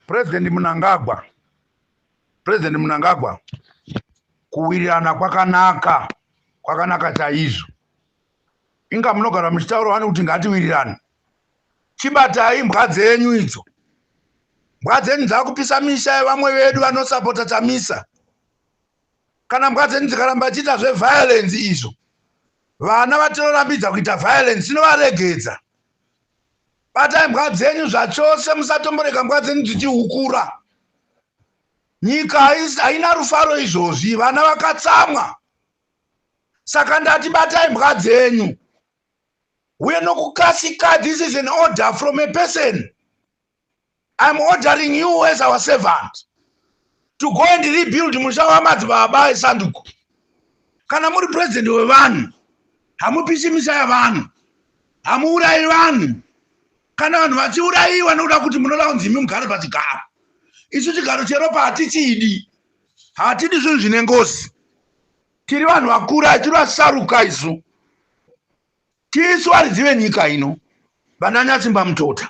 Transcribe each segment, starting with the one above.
President Mnangagwa kuwirirana kwakanaka chaizvo. Inga munogara muchitaura vane kuti ngatiwirirane. Chibatai mbwa dzenyu idzo. Mbwa dzenyu dzakupisa misha yevamwe vedu vanosapota Chamisa. Kana mbwa dzenyu dzikaramba chiita zveviolence izvo, vana vatorambidza kuita violence inovaregedza. Batai mbwa dzenyu zvachose, musatomboreka mbwa dzenyu dzichihukura. Nyika haina rufaro izvozvi, vana vakatsamwa. Saka ndati batai mbwa dzenyu. Uye nokukasika, this is an order from a person. I'm ordering you as our servant to go and rebuild musha wamadzibaba eSanduku. Kana muri president wevanhu, hamupisi misha yavanhu, hamuurayi vanhu. Kana vanhu vachiurayiwa nokuda kuti munoda kunzi imi mugare pachigaro. Isu chigaro cheropa hatichidi. Hatidi zvinhu zvine ngozi. Tiri vanhu vakura, tiri vasaruka isu. Tisu varidzive nyika ino, vananyatsimba mutota.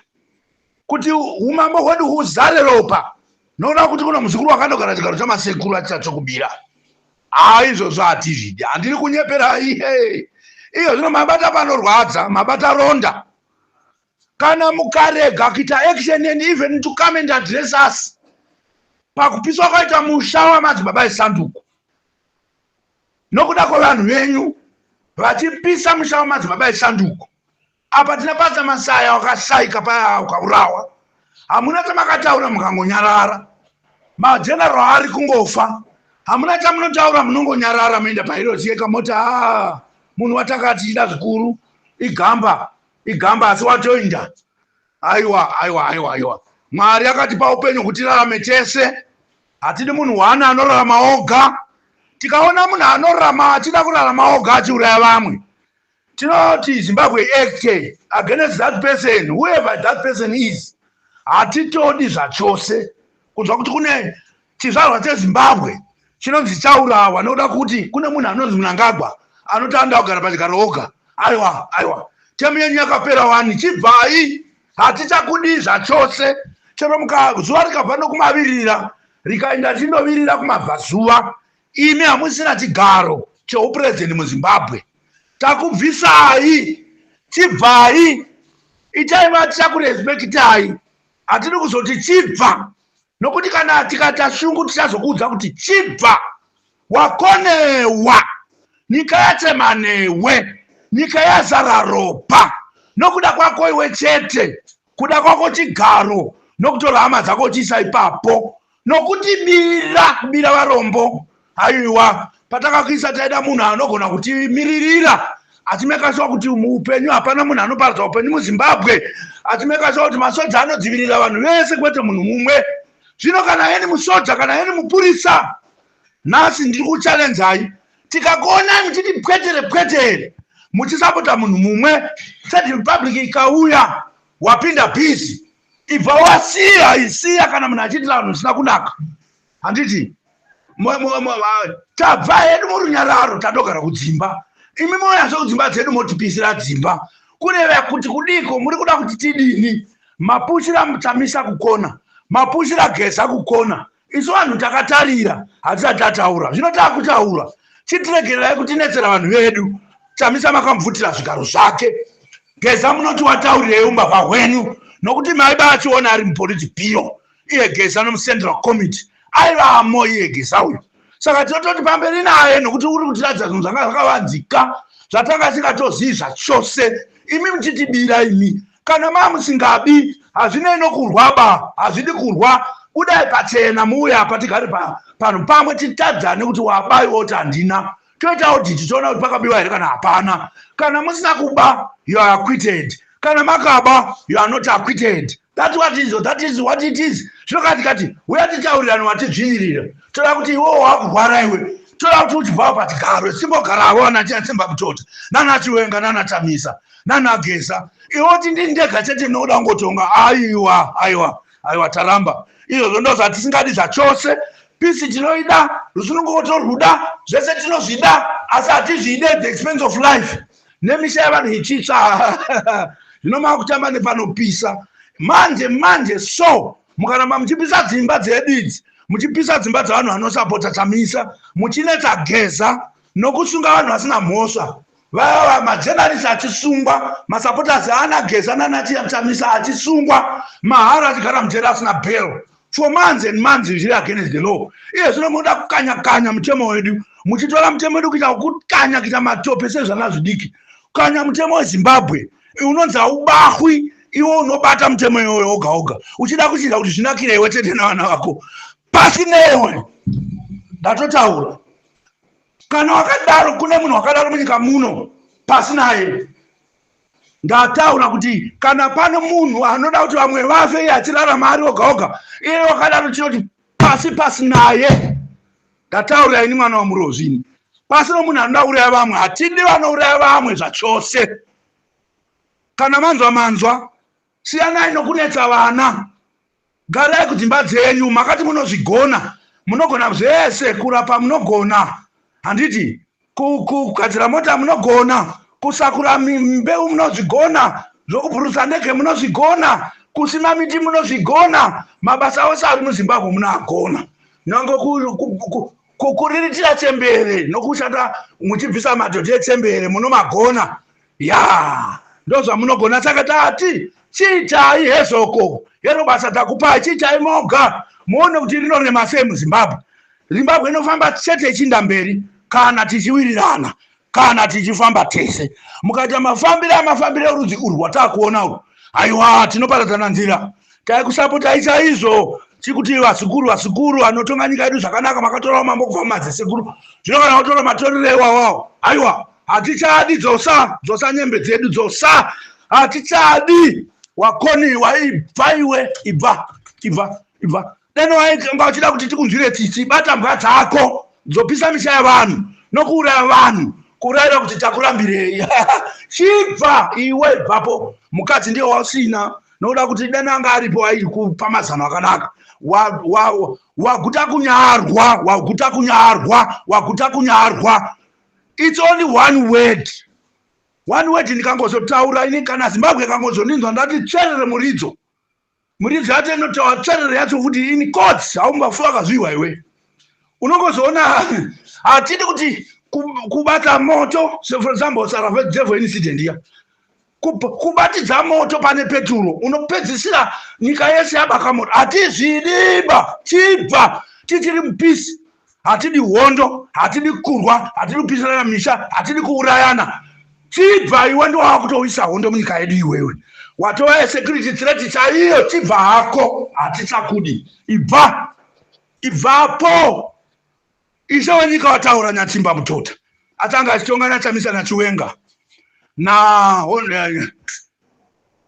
Kuti umambo hwedu huzare ropa. Nokuda kuti kuna muzukuru wakandogara chigaro chamasekuru achachokubira. Izvozvo hatizvidi. Handiri kunyepera ihe. Iyo zvino mabata panorwadza, mabata ronda. Kana mukarega kuita action and even to come and address us. Pakupiswa kwaita musha wamadzibaba eSanduku. Nokuda kwevanhu venyu vachipisa musha wamadzibaba eSanduku. Apa tinapata Masaya wakashaika paya ukaurawa. Hamuna chamakataura mukangonyarara. Majenerali ari kungofa. Hamuna chamunotaura munongonyarara muenda pairo cheka mota munhu watakati ida zvikuru igamba asi watoinda. Aiwa. Mwari akatipa upenyu kuti tirarame tese. Hatidi munhu wana anorarama oga. Tikaona munhu anorarama achida kurarama oga achiuraya vamwe, tinoti Zimbabwe Act against that person, whoever that person is. Hatitodi zvachose kunzwa kuti kune chizvarwa cheZimbabwe chinonzi chaurawa nokuda kuti kune munhu anonzi Mnangagwa anotanda kugara pachigaro oga. Aiwa. Temu yenyu yakapera wani. Chibvai. Hatichakudi zvachose. Chero zuva rikabva nokumavirira rikaenda chindovirira kumabvazuva, imi hamusina chigaro cheupresident muZimbabwe. Takubvisai. Chibvai. Itai vatichakurespektai. Hatidi kuzoti chibva. Nokuti kana tikata shungu tichazokuudza kuti chibva. Wakonewa. Nyika yatsema newe. Nyika yazara ropa. Nokuda kwako iwe chete. Kuda kwako chigaro. Nokutora hama dzako uchiisa ipapo. Nokuti bira varombo. Aiwa. Patakakuisa taida munhu anogona kutimiririra. Atimekaswa kuti muupenyu hapana munhu anoparadza upenyu muZimbabwe. Atimekaswa kuti masoja anodzivirira vanhu vese kwete munhu mumwe. Zvino kana heni musoja, kana heni mupurisa, nhasi ndiri kuchallengei. Tikakuona muchiti pwetere muchisapota munhu mumwe, State Republic ikauya wapinda bhizi, ibva wasiya kana munhu achitira vanhu zvisina kunaka. Handiti tabva hedu murunyararo tadogara kudzimba. Imi moyanzva kudzimba dzedu motipisira dzimba. Kureva kuti kudiko muri kuda kuti tidini? Mapushira Chamisa kukona, mapushira Geza kukona. Isu vanhu takatarira hatisati tataura. Zvino takutaura. Chitiregererai kutinetsera vanhu vedu. Chamisa makamubvutira zvigaro zvake. Geza munoti wataurireyi umbavha hwenyu nokuti maiba achiona ari mupolice bureau. Iye Geza nomuCentral Committee aivamo iye Geza uyu. Saka tinototi pamberi naye nokuti uri kutiradza zvinhu zvanga zvakavanzika zvatanga tisingatozivi zvachose. Imi muchitibira imi. Kana mamusingabi hazvinei nokurwa hazvidi kurwa. Budai pachena muuya apa tigare pano pamwe titadzane kuti wabai oti handina. Toita audit toona kuti pakabiwa here kana hapana. Kana musina kuba, you are acquitted. Kana makaba, you are not acquitted. That is what it is. Zvinokatikati uya tichaurirana watizvinyirira. Toda kuti iwo wakurwara iwe. Toda kuti uchibva pachigaro simbogarawo vanachitsemba mutota. Nana Chiwenga, nana Chamisa, nana Geza. Iwo tindi ndega chete noda ngotonga. Aiwa taramba. Izvo ndo zvatisingadi zvachose. Pisi tinoida, rusunungoto ruda, zvese tinozvida, asi hatizvide at the expense of life. Nemisha yavanhu ichitsva. Zvinomava kutamba nepanopisa. Manje so mukaramba muchipisa dzimba dzedu idzi, muchipisa dzimba dzavanhu vanosapota Chamisa, muchinetsa geza nokusunga vanhu vasina mhosva, vaya majenarisi achisungwa, masupporters ana geza nana Chamisa achisungwa, mahara achigara mujeri asina bail for months and months zviri against the law. Iye zvino munoda kukanya mutemo wedu, muchitora mutemo wedu kuita kukanya kuita matope sezvana zvidiki. Kukanya mutemo weZimbabwe unonzi haubahwi, iwe unobata mutemo iwoyo oga oga uchida kuchita kuti zvinakire iwe tete navana vako. Pasinewe ndatotaura, kana wakadaro, kune munhu wakadaro munyika muno pasinaye. Ndataura kuti kana pane munhu anoda kuti vamwe vafe iye achirarama ari oga oga, iye wakadaro chinoti pasinaye. Ndataura ini mwana waMurozvini, pasino munhu anoda uraya vamwe, hatidi vanouraya vamwe zvachose. Kana manzwa siyanai nokunetsa vana, garai kudzimba dzenyu, makati munogona zvese, kurapa munogona, handiti kugadzira mota munogona, kusakura mbeu munozvigona, zvokubhurusa ndege munozvigona, kusima miti munozvigona, mabasa ose ari muZimbabwe munagona. Nyange kuriritira chembere nokushanda muchibvisa madhodha echembere munomagona. Ya ndozvamunogona. Saka tati chiitai hezoko, yero basa takupai, chiitai moga muone kuti rinorema sei muZimbabwe. Zimbabwe inofamba chete ichinda mberi kana tichiwirirana, kana tichifamba tese. Mukaita mafambire erudzi urwu rwatakuona urwu, aiwa tinoparadzana nzira. Taikusapota chaizvo chikuti vasikuru anotonga nyika yedu zvakanaka, makatora mambo kubva mumadzisekuru, zvino kana kutora matorero iwawawo, aiwa hatichadi, dzosa nyembe dzedu, dzosa, hatichadi. Wakoniwa, ibva iwe, ibva. Deno wainga uchida kuti tikunzwire tsitsi, bata mbwa dzako, dzopisa misha yavanhu nokuuraya vanhu, kurayira kuti takurambirei. Chibva iwe, ibvapo. Mukadzi ndiye wasina, nokuda kuti deno anga aripo airi kupa mazano akanaka. Waguta kunyarwa. It's only one word. One word ndikangozotaura ini, kana Zimbabwe ikangozoninzwa ndati tsverere muridzo yati inotaura tsverere yacho kuti ini courts haungafuwa kazviwa iwe. Unongozoona hatidi kuti kubata moto, for example Sarajevo incident ya kubatidza moto pane peturo, unopedzisira nyika yese yabaka moto. Hatizvidiba, chibva tichiri mupisi. Hatidi hondo, hatidi kurwa, hatidi kupisana misha, hatidi kuurayana. Chibva iwe ndo wakutoisa hondo munyika yedu iwewe. Watova security threat chaiyo, chibva hako, hatichakudi. Ibvapo. Ishe wenyika wataura Nyatsimba Mutota, atanga achitonga Chamisa naChiwenga na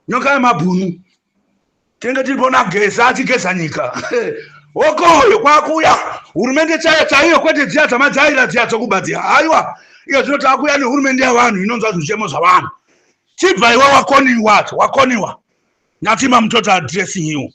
nyoka yemabhunu, tenge tiripona geza achigeza nyika. Okoyo kwakuya hurumende chaiyo, kwete dziya dzamajaira dziya dzokuba dziya. Aiwa, iyo zvinotakuya nehurumende yavanhu inonzwa zvichemo zvavanhu. Chibva iwe wakoniwa. Nyatsimba Mutota addressing you.